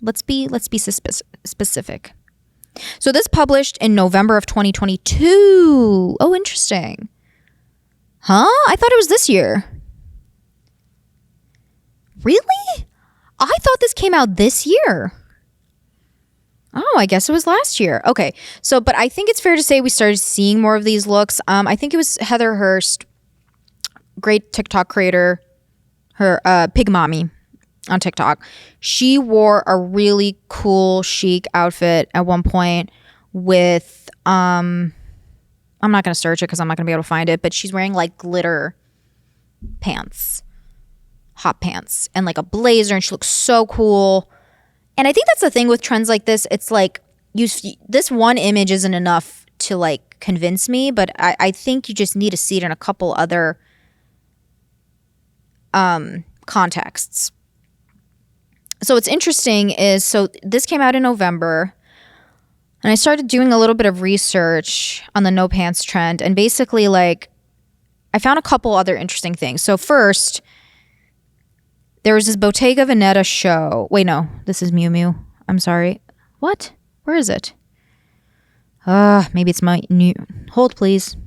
Let's be specific. So this published in November of 2022. Oh, interesting. Huh? I thought it was this year. Really? I thought this came out this year. Oh, I guess it was last year. Okay. So, but I think it's fair to say we started seeing more of these looks. I think it was Heather Hurst, great TikTok creator, her Pig Mommy on TikTok. She wore a really cool chic outfit at one point with, I'm not going to search it because I'm not going to be able to find it, but she's wearing like glitter pants, hot pants, and like a blazer, and she looks so cool. And I think that's the thing with trends like this. It's like this one image isn't enough to like convince me, but I think you just need to see it in a couple other contexts. So what's interesting is, so this came out in November, and I started doing a little bit of research on the no pants trend, and basically like I found a couple other interesting things. So first, there was this Bottega Veneta show. Wait, no, this is Miu Miu. I'm sorry. What? Where is it? Maybe it's my new. Hold, please.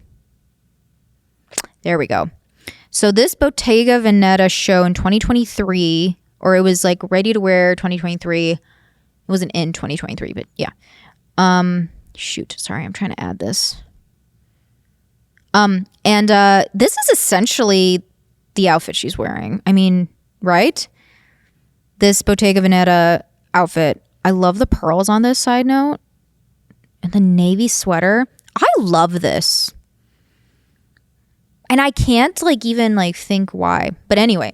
There we go. So this Bottega Veneta show in 2023, or it was like ready to wear 2023. It wasn't in 2023, but yeah. Shoot. Sorry, I'm trying to add this. And this is essentially the outfit she's wearing. I mean, right? This Bottega Veneta outfit. I love the pearls on this, side note. And the navy sweater. I love this. And I can't like even like think why. But anyway.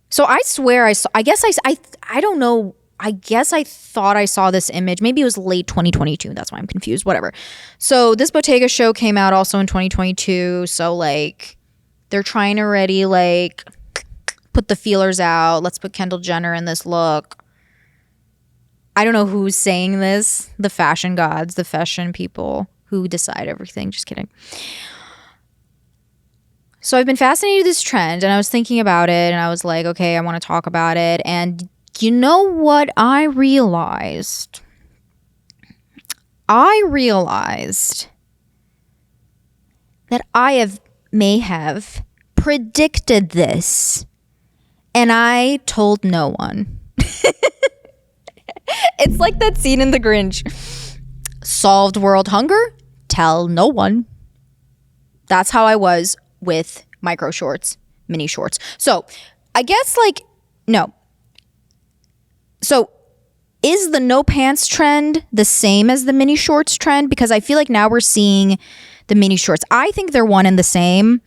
So I swear I don't know. I guess I thought I saw this image. Maybe it was late 2022. That's why I'm confused. Whatever. So this Bottega show came out also in 2022. So like they're trying to already like put the feelers out. Let's put Kendall Jenner in this look. I don't know who's saying this. The fashion gods, the fashion people who decide everything. Just kidding. So I've been fascinated with this trend and I was thinking about it and I was like, okay, I want to talk about it. And you know what I realized? I realized that may have predicted this and I told no one. It's like that scene in The Grinch. Solved world hunger? Tell no one. That's how I was with micro shorts, mini shorts. So I guess like, no. So is the no pants trend the same as the mini shorts trend? Because I feel like now we're seeing the mini shorts. I think they're one and the same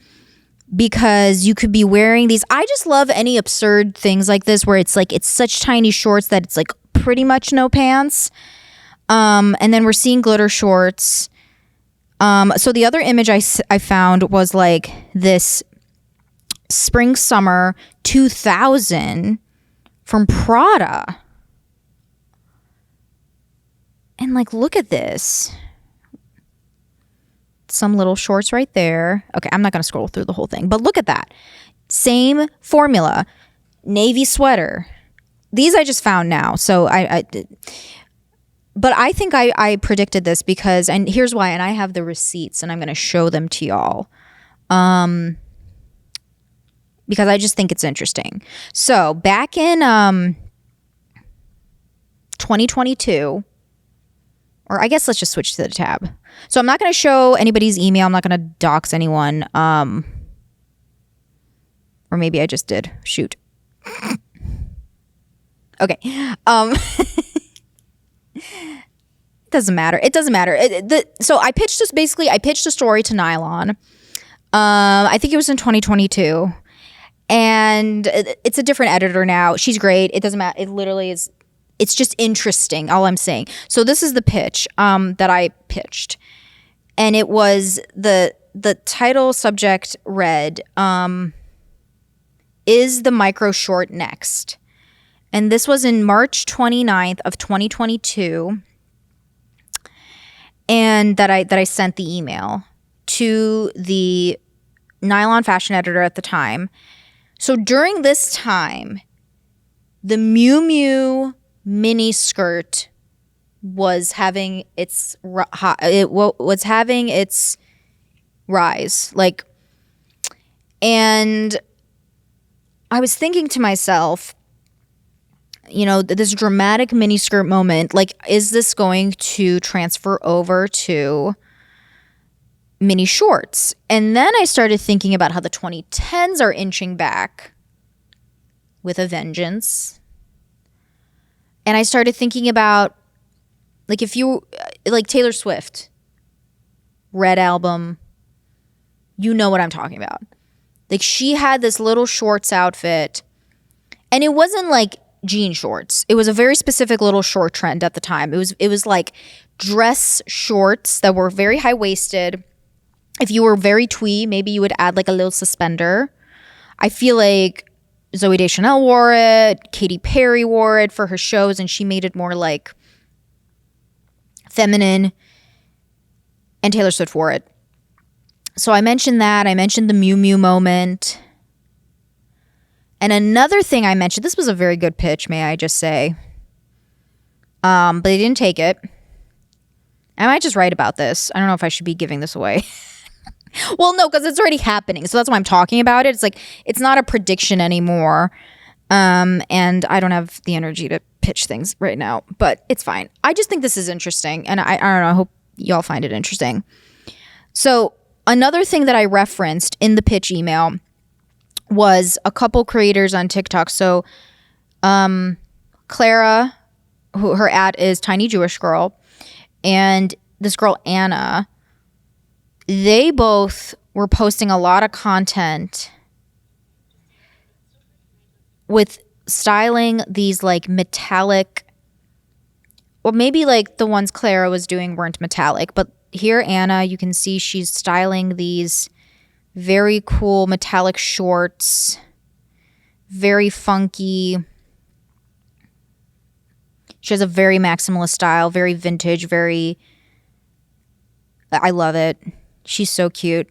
because you could be wearing these. I just love any absurd things like this where it's like, it's such tiny shorts that it's like pretty much no pants. And then we're seeing glitter shorts. So the other image I found was like this spring summer 2000 from Prada. And like, look at this. Some little shorts right there. Okay, I'm not going to scroll through the whole thing, but look at that. Same formula. Navy sweater. These I just found now. So but I think I predicted this because, and here's why, and I have the receipts and I'm going to show them to y'all. Because I just think it's interesting. So back in 2022, or I guess let's just switch to the tab. So I'm not going to show anybody's email. I'm not going to dox anyone. Or maybe I just did. Shoot. Okay. Doesn't matter. It doesn't matter. So I pitched this, basically, I pitched a story to Nylon. I think it was in 2022. And it's a different editor now. She's great. It doesn't matter. It literally is. It's just interesting, all I'm saying. So this is the pitch that I pitched. And it was the title subject read, is the micro short next? And this was in March 29th of 2022. And that I sent the email to the Nylon fashion editor at the time. So during this time, the Miu Miu mini skirt was having its rise, like, and I was thinking to myself, you know, this dramatic miniskirt moment, like, is this going to transfer over to mini shorts? And then I started thinking about how the 2010s are inching back with a vengeance. And I started thinking about, like, if you, like Taylor Swift, Red Album, you know what I'm talking about. Like, she had this little shorts outfit, and it wasn't like jean shorts. It was a very specific little short trend at the time. It was like dress shorts that were very high-waisted. If you were very twee, maybe you would add like a little suspender. I feel like Zooey Deschanel wore it, Katy Perry wore it for her shows, and she made it more like feminine, and Taylor Swift wore it. So I mentioned that. I mentioned the Miu Miu moment. And another thing I mentioned, this was a very good pitch, may I just say. But they didn't take it. I might just write about this. I don't know if I should be giving this away. Well, no, because it's already happening. So that's why I'm talking about it. It's like, it's not a prediction anymore. And I don't have the energy to pitch things right now, but it's fine. I just think this is interesting. And I don't know, I hope y'all find it interesting. So another thing that I referenced in the pitch email was a couple creators on TikTok. So Clara, who her @ is Tiny Jewish Girl, and this girl Anna, they both were posting a lot of content. with styling these like metallic, well, maybe like the ones Clara was doing weren't metallic, but here Anna, you can see she's styling these very cool metallic shorts, very funky. She has a very maximalist style, very vintage, I love it. She's so cute.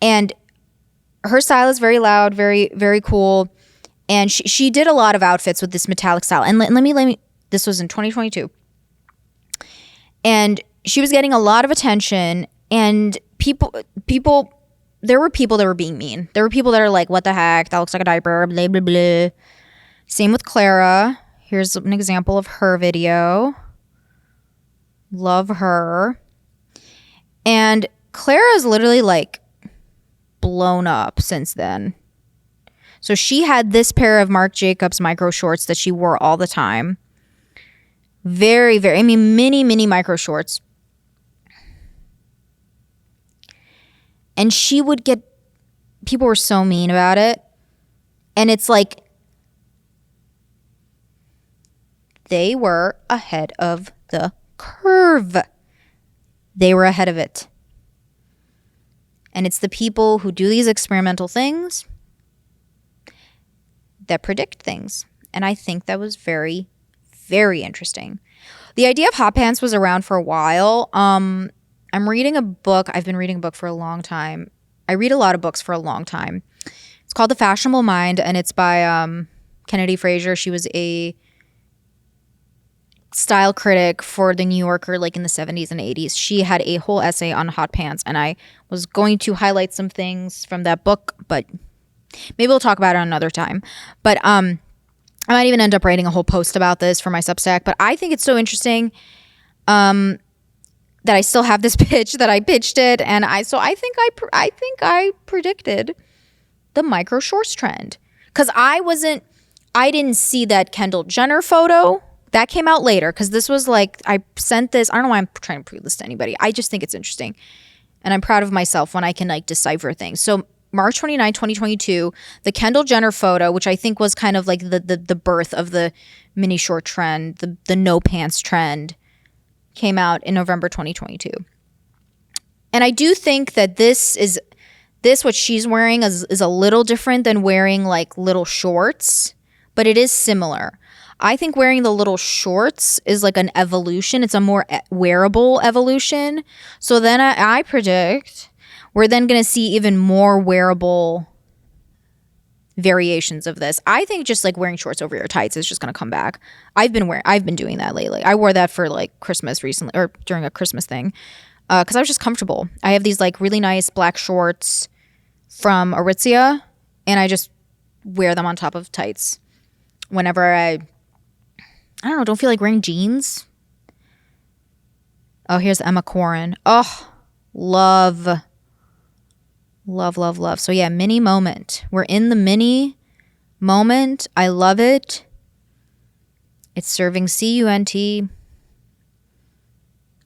And her style is very loud, very, very cool. And she did a lot of outfits with this metallic style. And let me, this was in 2022. And she was getting a lot of attention, and people, there were people that were being mean. There were people that are like, what the heck? That looks like a diaper, blah, blah, blah. Same with Clara. Here's an example of her video. Love her. And Clara's literally like blown up since then. So she had this pair of Marc Jacobs micro shorts that she wore all the time. Very, very, mini micro shorts. And she would get, people were so mean about it. And it's like, they were ahead of the curve. They were ahead of it. And it's the people who do these experimental things that predict things. And I think that was very, very interesting. The idea of hot pants was around for a while. I'm reading a book. I've been reading a book for a long time. I read a lot of books for a long time. It's called The Fashionable Mind, and it's by Kennedy Fraser. She was a style critic for The New Yorker like in the 70s and 80s. She had a whole essay on hot pants, and I was going to highlight some things from that book, but maybe we'll talk about it another time. But I might even end up writing a whole post about this for my Substack. But I think it's so interesting that I still have this pitch, that I pitched it, and I think I predicted the micro shorts trend, because I didn't see that Kendall Jenner photo. That came out later, because this was like, I sent this, I don't know why I'm trying to prove this to anybody. I just think it's interesting. And I'm proud of myself when I can like decipher things. So March 29, 2022, the Kendall Jenner photo, which I think was kind of like the birth of the mini short trend, the no pants trend, came out in November 2022. And I do think that this what she's wearing is a little different than wearing like little shorts, but it is similar. I think wearing the little shorts is like an evolution. It's a more wearable evolution. So then I predict we're then going to see even more wearable variations of this. I think just like wearing shorts over your tights is just going to come back. I've been doing that lately. I wore that for like Christmas recently, or during a Christmas thing, because I was just comfortable. I have these like really nice black shorts from Aritzia, and I just wear them on top of tights whenever I don't feel like wearing jeans. Oh, here's Emma Corrin. Oh, love. So yeah, mini moment. We're in the mini moment. I love it. It's serving CUNT.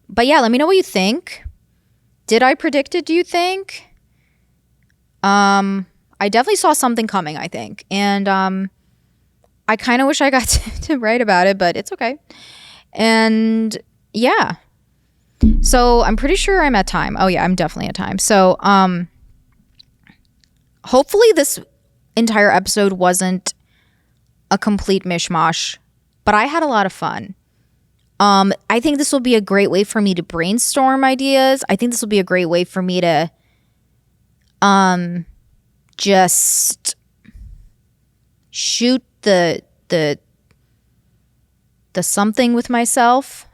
But yeah, let me know what you think. Did I predict it, do you think? I definitely saw something coming, I think. And I kind of wish I got to write about it, but it's okay. And yeah. So I'm pretty sure I'm at time. Oh yeah, I'm definitely at time. So hopefully this entire episode wasn't a complete mishmash, but I had a lot of fun. I think this will be a great way for me to brainstorm ideas. I think this will be a great way for me to just shoot the something with myself.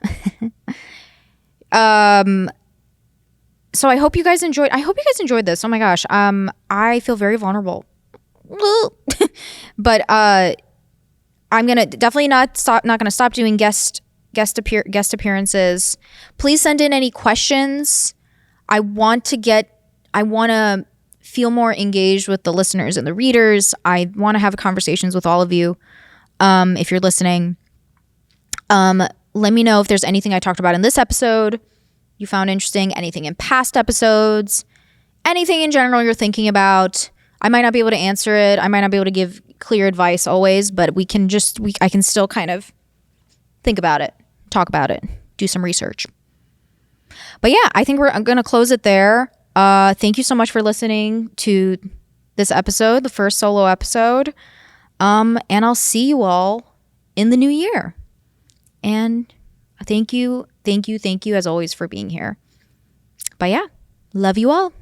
So I hope you guys enjoyed this. Oh my gosh. I feel very vulnerable. But I'm gonna definitely not gonna stop doing guest appearances. Please send in any questions. I want to feel more engaged with the listeners and the readers. I want to have conversations with all of you. If you're listening, let me know if there's anything I talked about in this episode you found interesting, anything in past episodes, anything in general you're thinking about. I might not be able to answer it. I might not be able to give clear advice always, but I can still kind of think about it, talk about it, do some research. But yeah, I think I'm going to close it there. Thank you so much for listening to this episode, the first solo episode. And I'll see you all in the new year. And thank you as always for being here. But yeah, love you all.